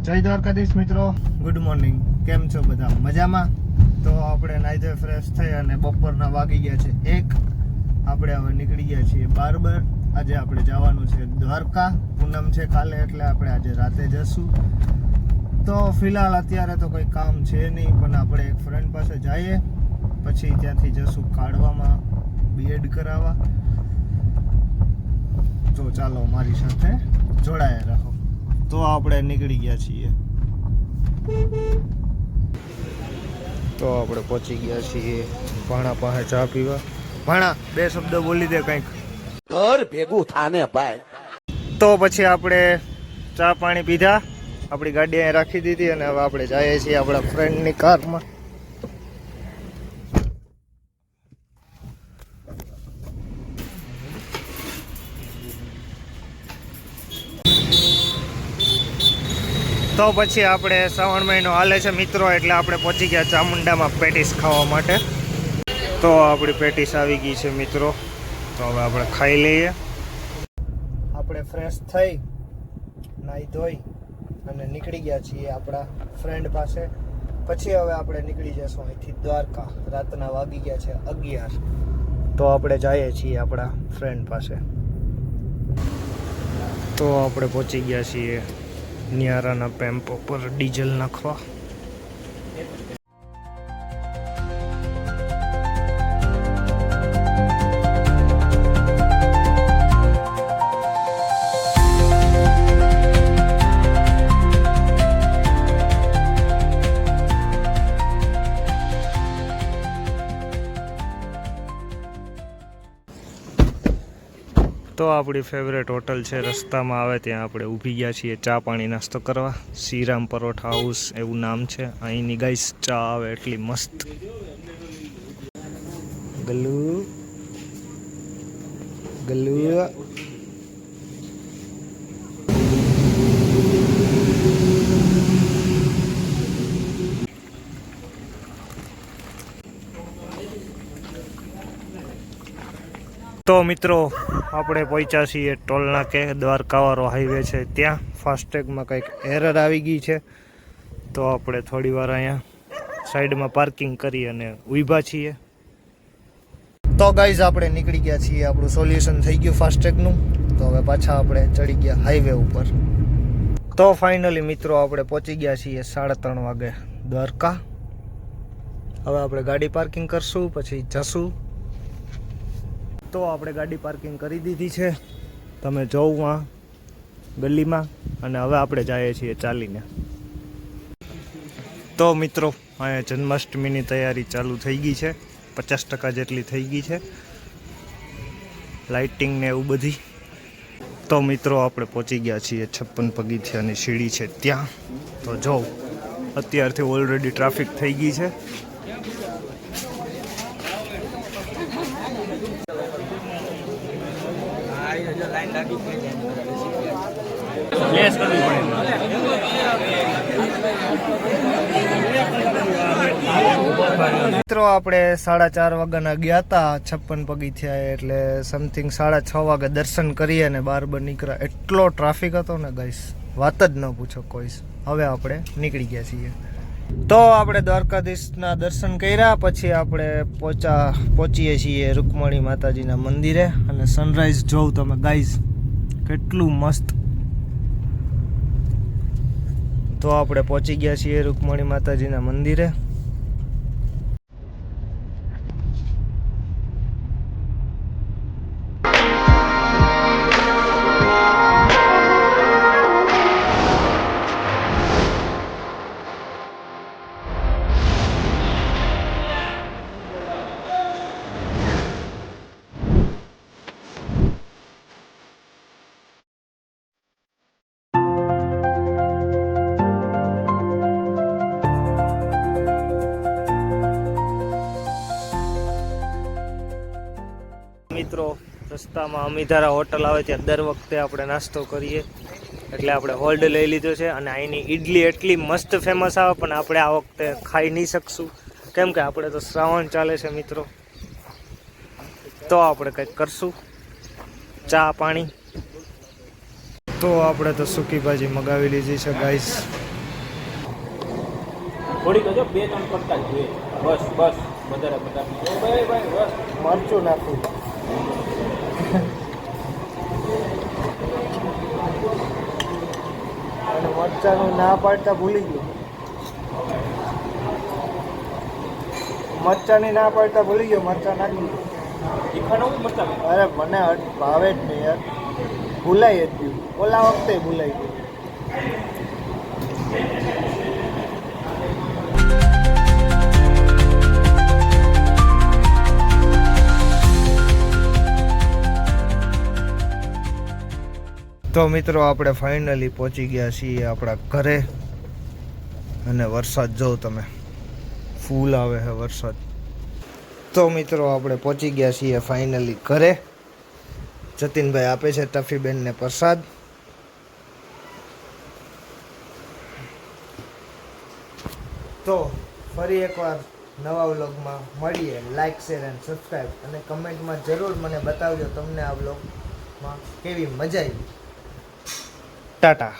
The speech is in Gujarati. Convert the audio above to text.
જય દ્વારકાધીશ મિત્રો, ગુડ મોર્નિંગ. કેમ છો બધા? મજામાં? તો આપણે નાઈ ધોઈ ફ્રેશ થઈ અને બપોરના વાગી ગયા છે 1. આપણે હવે નીકળી ગયા છીએ બારબર. આજે આપણે જવાનું છે દ્વારકા. પૂનમ છે કાલે, એટલે આપણે આજે રાતે જશું. તો ફિલહાલ અત્યારે તો કોઈ કામ છે નહીં, પણ આપણે એક ફ્રેન્ડ પાસે જઈએ, પછી ત્યાંથી જશું કાઢવામાં બીએડ કરાવવા. તો ચાલો મારી સાથે જોડાયા રહો. તો આપણે નીકળી ગયા છીએ. તો આપણે પહોંચી ગયા છીએ ભાણા પાસે ચા પીવા. ભાણા, 2 શબ્દ બોલી દે કંઈક. ઘર ભેગું થાને ભાઈ. તો પછી આપણે ચા પાણી પીધા, આપણી ગાડી અહીં રાખી દીધી અને હવે આપણે જઈએ છીએ આપણા ફ્રેન્ડની કારમાં. તો પછી આપણે શ્રાવણ મહિનો હાલે છે મિત્રો, એટલે આપણે પહોંચી ગયા ચામુંડામાં પેટીસ ખાવા માટે. તો આપણી પેટીસ આવી ગઈ છે મિત્રો, તો હવે આપણે ખાઈ લઈએ. આપણે ફ્રેશ થઈ નાહી ધોઈ અને નીકળી ગયા છીએ આપણા ફ્રેન્ડ પાસે. પછી હવે આપણે નીકળી જશું અહીંથી દ્વારકા. રાતના વાગી ગયા છે 11. તો આપણે જઈએ છીએ આપણા ફ્રેન્ડ પાસે. તો આપણે પહોંચી ગયા છીએ નિયારાના પેમ્પો પર ડીઝલ નાખવા. તો આપણી ફેવરેટ હોટલ છે, રસ્તામાં આવે ત્યાં આપણે ઊભી ગયા છીએ ચા પાણી નાસ્તો કરવા. શ્રીરામ પરોઠા હાઉસ એવું નામ છે. અહીંની ગાઈસ ચા આવે એટલી મસ્ત. ગલ્લુ ગલ્લુ તો મિત્રો આપણે પહોંચ્યા છીએ ટોલ નાકે. દ્વારકાવાળો હાઈવે છે ત્યાં. ફાસ્ટેગમાં કંઈક એરર આવી ગઈ છે, તો આપણે થોડી વાર અહીંયા સાઈડમાં પાર્કિંગ કરી અને ઊભા છીએ. તો ગાઈઝ આપણે નીકળી ગયા છીએ, આપણું સોલ્યુશન થઈ ગયું ફાસ્ટેગનું. તો હવે પાછા આપણે ચડી ગયા હાઈવે ઉપર. તો ફાઇનલી મિત્રો આપણે પહોંચી ગયા છીએ 3:30 વાગે દ્વારકા. હવે આપણે ગાડી પાર્કિંગ કરશું, પછી જશું. તો આપણે ગાડી પાર્કિંગ કરી દીધી છે, તમે જોઉં આ ગલીમાં. અને હવે આપણે જઈએ છીએ ચાલીને. તો મિત્રો અહીંયા જન્માષ્ટમીની તૈયારી ચાલુ થઈ ગઈ છે, 50% જેટલી થઈ ગઈ છે, લાઇટિંગ ને એવું બધી. તો મિત્રો આપણે પહોંચી ગયા છીએ 56 પગથિયાની સીડી છે ત્યાં. તો જો અત્યારથી ઓલરેડી ટ્રાફિક થઈ ગઈ છે. મિત્રો આપણે 4:30 વાગ્યાના ગયા હતા 56 પગથિયા, એટલે સમથિંગ 6:30 વાગે દર્શન કરી અને બહાર નીકળ્યા. એટલો ટ્રાફિક હતો ને ગાઈસ, વાત જ ન પૂછો કોઈ. હવે આપણે નીકળી ગયા છીએ. તો આપણે દ્વારકાધીશના દર્શન કર્યા, પછી આપણે પહોંચીએ છીએ રૂકમણી માતાજીના મંદિરે. અને સનરાઈઝ જોઉં તમે ગાઈઝ, કેટલું મસ્ત. તો આપણે પહોંચી ગયા છીએ રૂકમણી માતાજીના મંદિરે. મિત્રો રસ્તામાં અમીધારા હોટલ આવે ત્યાં દર વખતે આપણે નાસ્તો કરીએ, એટલે આપણે હોલ્ડ લઈ લીધો છે. અને અહીંની ઈડલી એટલી મસ્ત ફેમસ આવે, પણ આપણે આ વખતે ખાઈ નહીં શકશું, કેમ કે આપણે તો શ્રાવણ ચાલે છે મિત્રો. તો આપણે કંઈક કરશું, ચા પાણી. તો આપણે તો સૂકી ભાજી મગાવી લીધી છે ગાઈસ. થોડીક હજો 2-3 કટકા જ જોઈએ બસ બસ વધારે ભાઈ બસ મરચું નાખું. અને મરચાનું ના પાડતા ભૂલી ગયો. મરચાની ના પાડતા ભૂલી ગયો. મરચા નાખી દીધું. તીખા નવું મરચાં અરે મને ભાવે જ નહીં યાર. ભૂલાઈ જ ગયું. ઓલા વખતે ભૂલાઈ ગયું. તો મિત્રો આપણે ફાઇનલી પહોંચી ગયા છીએ આપણા ઘરે. અને વરસાદ જોઉં તમે, ફૂલ આવે છે વરસાદ. તો મિત્રો આપણે પહોંચી ગયા છીએ ફાઇનલી ઘરે. જતીનભાઈ આપે છે ટફીબેનને પ્રસાદ. તો ફરી એકવાર નવા વ્લોગમાં મળીએ. Like, share and subscribe. અને કમેન્ટમાં જરૂર મને બતાવજો તમને આ વ્લોગમાં કેવી મજા આવી. ટાટા.